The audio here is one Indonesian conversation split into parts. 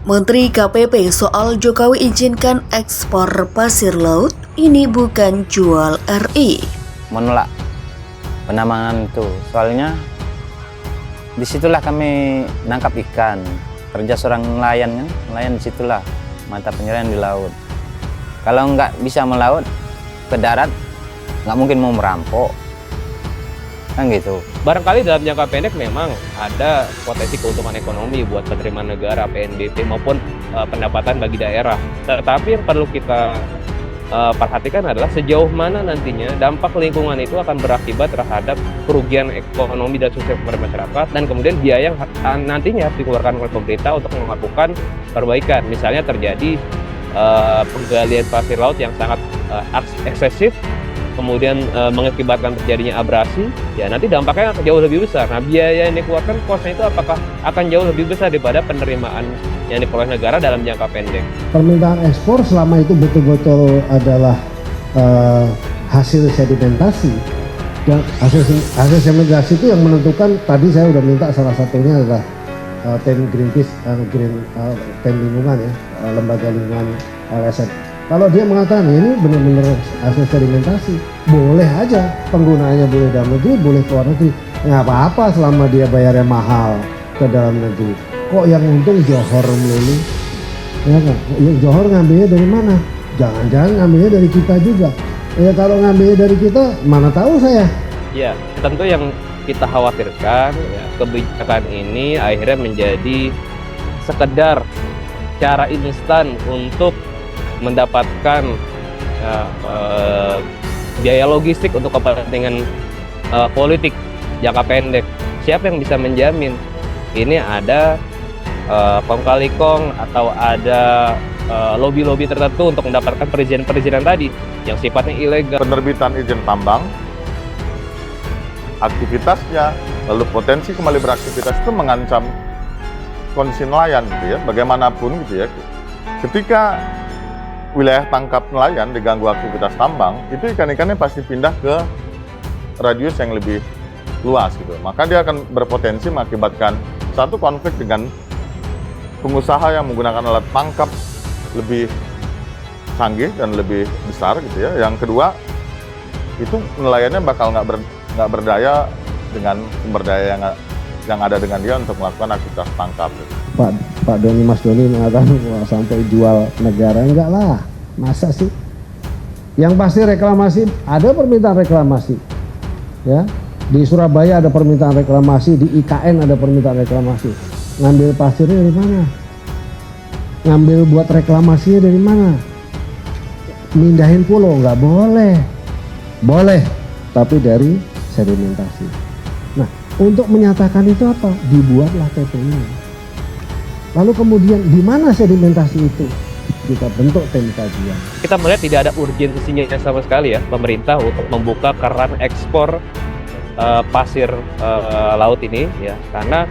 Menteri KPP soal Jokowi izinkan ekspor pasir laut, ini bukan jual RI. Menolak penambangan itu, soalnya disitulah kami nangkap ikan. Kerja seorang nelayan kan, nelayan disitulah mata pencarian di laut. Kalau nggak bisa melaut ke darat, nggak mungkin mau merampok, kan gitu. Barangkali dalam jangka pendek memang ada potensi keuntungan ekonomi buat penerimaan negara, PNBP maupun pendapatan bagi daerah. Tetapi yang perlu kita perhatikan adalah sejauh mana nantinya dampak lingkungan itu akan berakibat terhadap kerugian ekonomi dan sosial kepada masyarakat, dan kemudian biaya yang nantinya harus dikeluarkan oleh pemerintah untuk melakukan perbaikan. Misalnya terjadi penggalian pasir laut yang sangat eksesif, kemudian mengakibatkan terjadinya abrasi, ya nanti dampaknya jauh lebih besar. Nah, biaya yang dikeluarkan, kosnya itu apakah akan jauh lebih besar daripada penerimaan yang diperoleh negara dalam jangka pendek. Permintaan ekspor selama itu betul-betul adalah hasil sedimentasi, dan hasil sedimentasi itu yang menentukan. Tadi saya sudah minta salah satunya adalah tim Greenpeace, tim lingkungan ya, lembaga lingkungan LSM. Kalau dia mengatakan ini benar-benar hasil sedimentasi, boleh aja penggunaannya, boleh dalam negeri, boleh keluar negeri, nggak apa-apa selama dia bayarnya mahal ke dalam negeri. Kok yang untung Johor melulu? Ya kan? Johor ngambilnya dari mana? Jangan-jangan ngambilnya dari kita juga. Ya kalau ngambilnya dari kita, mana tahu saya. Ya, tentu yang kita khawatirkan ya, kebijakan ini akhirnya menjadi sekedar cara instan untuk mendapatkan biaya logistik untuk kepentingan politik jangka pendek. Siapa yang bisa menjamin ini ada kong kali kong atau ada lobby-lobby tertentu untuk mendapatkan perizinan tadi yang sifatnya ilegal. Penerbitan izin tambang, aktivitasnya, lalu potensi kembali beraktivitas itu mengancam kondisi nelayan gitu ya, bagaimanapun gitu ya. Ketika wilayah tangkap nelayan diganggu aktivitas tambang, itu ikan-ikannya pasti pindah ke radius yang lebih luas gitu. Maka dia akan berpotensi mengakibatkan satu konflik dengan pengusaha yang menggunakan alat tangkap lebih canggih dan lebih besar gitu ya. Yang kedua, itu nelayannya bakal nggak berdaya dengan sumber daya yang ada dengan dia untuk melakukan aktivitas tangkap gitu. Pak Doni, Mas Doni mengatakan sampai jual negara, enggak lah, masa sih? Yang pasti reklamasi, ada permintaan reklamasi, ya. Di Surabaya ada permintaan reklamasi, di IKN ada permintaan reklamasi. Ngambil pasirnya dari mana? Ngambil buat reklamasinya dari mana? Mindahin pulau nggak boleh, boleh, tapi dari sedimentasi. Nah, untuk menyatakan itu apa? Dibuatlah TP ini. Lalu kemudian di mana sedimentasi itu? Kita bentuk tim kajian. Kita melihat tidak ada urgensinya sama sekali ya pemerintah untuk membuka keran ekspor pasir laut ini ya, karena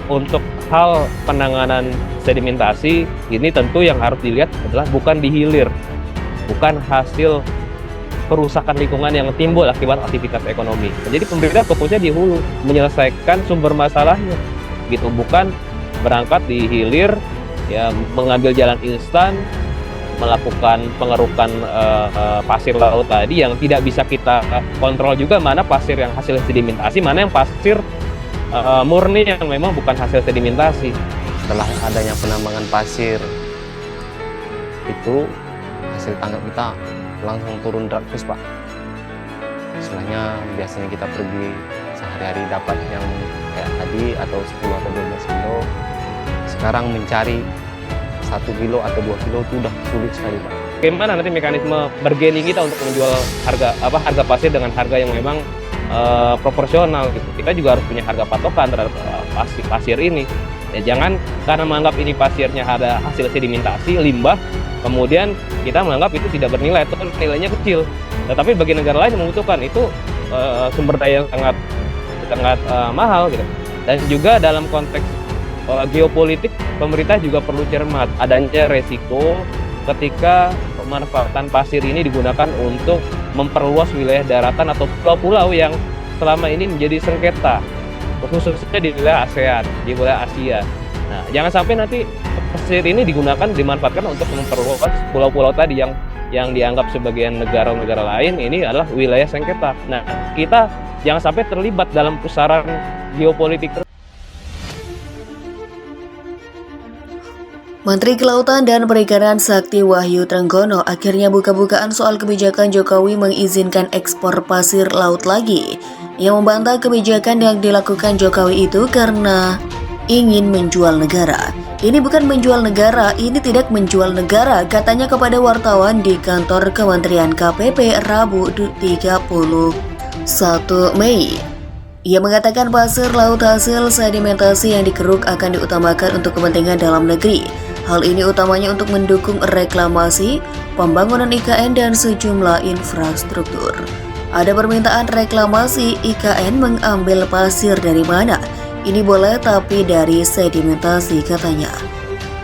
untuk hal penanganan sedimentasi ini tentu yang harus dilihat adalah bukan di hilir, bukan hasil kerusakan lingkungan yang timbul akibat aktivitas ekonomi. Jadi pemerintah fokusnya di hulu, menyelesaikan sumber masalahnya gitu, bukan berangkat di hilir ya, mengambil jalan instan, melakukan pengerukan pasir laut tadi yang tidak bisa kita kontrol juga, mana pasir yang hasil sedimentasi, mana yang pasir murni yang memang bukan hasil sedimentasi. Setelah adanya penambangan pasir itu, hasil tangkap kita langsung turun drastis, Pak. Istilahnya biasanya kita pergi sehari-hari dapat yang kayak tadi atau 10 atau 12 kilo. Sekarang mencari 1 kilo atau 2 kilo itu udah sulit sekali, Pak. Bagaimana nanti mekanisme bargaining kita untuk menjual harga pasir dengan harga yang memang proporsional gitu. Kita juga harus punya harga patokan terhadap pasir ini. Ya, jangan karena menganggap ini pasirnya ada hasil sedimentasi, limbah, kemudian kita menganggap itu tidak bernilai, itu kan nilainya kecil. Tetapi bagi negara lain yang membutuhkan itu sumber daya yang sangat mahal gitu. Dan juga dalam konteks geopolitik, pemerintah juga perlu cermat adanya resiko ketika pemanfaatan pasir ini digunakan untuk memperluas wilayah daratan atau pulau-pulau yang selama ini menjadi sengketa, khususnya di wilayah ASEAN, di wilayah Asia. Nah, jangan sampai nanti pesisir ini dimanfaatkan untuk memperluas pulau-pulau tadi yang dianggap sebagian negara-negara lain ini adalah wilayah sengketa. Nah, kita jangan sampai terlibat dalam pusaran geopolitik. Menteri Kelautan dan Perikanan Sakti Wahyu Trenggono akhirnya buka-bukaan soal kebijakan Jokowi mengizinkan ekspor pasir laut lagi. Ia membantah kebijakan yang dilakukan Jokowi itu karena ingin menjual negara. Ini bukan menjual negara, ini tidak menjual negara, katanya kepada wartawan di kantor Kementerian KPP Rabu 31 Mei. Ia mengatakan pasir laut hasil sedimentasi yang dikeruk akan diutamakan untuk kepentingan dalam negeri. Hal ini utamanya untuk mendukung reklamasi, pembangunan IKN dan sejumlah infrastruktur. Ada permintaan reklamasi, IKN mengambil pasir dari mana? Ini boleh tapi dari sedimentasi, katanya.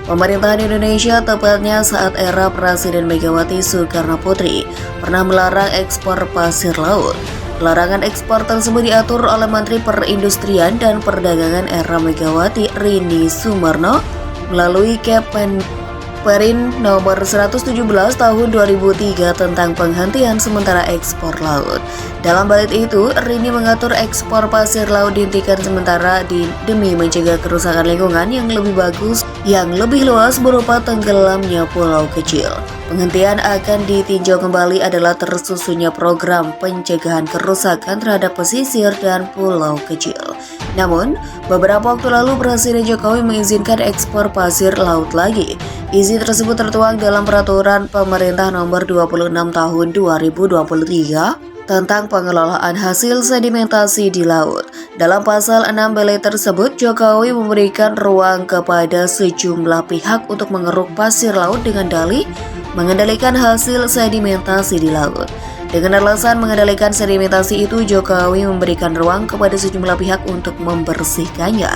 Pemerintahan Indonesia, tepatnya saat era Presiden Megawati Soekarno Putri, pernah melarang ekspor pasir laut. Larangan ekspor tersebut diatur oleh Menteri Perindustrian dan Perdagangan era Megawati Rini Sumarno melalui Kemenperin nomor 117 tahun 2003 tentang penghentian sementara ekspor laut. Dalam bait itu, Rini mengatur ekspor pasir laut dihentikan sementara demi mencegah kerusakan lingkungan yang lebih bagus, yang lebih luas berupa tenggelamnya pulau kecil. Penghentian akan ditinjau kembali adalah tersusunnya program pencegahan kerusakan terhadap pesisir dan pulau kecil. Namun, beberapa waktu lalu Presiden Jokowi mengizinkan ekspor pasir laut lagi. Izin tersebut tertuang dalam Peraturan Pemerintah Nomor 26 Tahun 2023 tentang pengelolaan hasil sedimentasi di laut. Dalam pasal 6 B tersebut, Jokowi memberikan ruang kepada sejumlah pihak untuk mengeruk pasir laut dengan dalih mengendalikan hasil sedimentasi di laut. Dengan alasan mengendalikan sedimentasi itu, Jokowi memberikan ruang kepada sejumlah pihak untuk membersihkannya.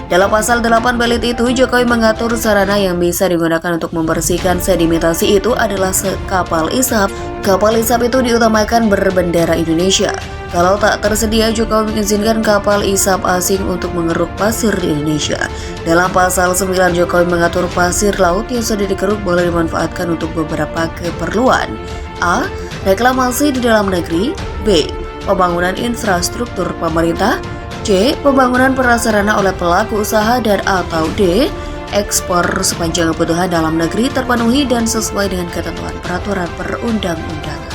Dalam pasal 8 belit itu, Jokowi mengatur sarana yang bisa digunakan untuk membersihkan sedimentasi itu adalah kapal isap. Kapal isap itu diutamakan berbendera Indonesia. Kalau tak tersedia, Jokowi mengizinkan kapal isap asing untuk mengeruk pasir di Indonesia. Dalam pasal 9, Jokowi mengatur pasir laut yang sudah dikeruk boleh dimanfaatkan untuk beberapa keperluan. A. Reklamasi di dalam negeri. B. Pembangunan infrastruktur pemerintah. C. Pembangunan prasarana oleh pelaku usaha. Dan atau D. Ekspor sepanjang kebutuhan dalam negeri terpenuhi dan sesuai dengan ketentuan peraturan perundang-undangan.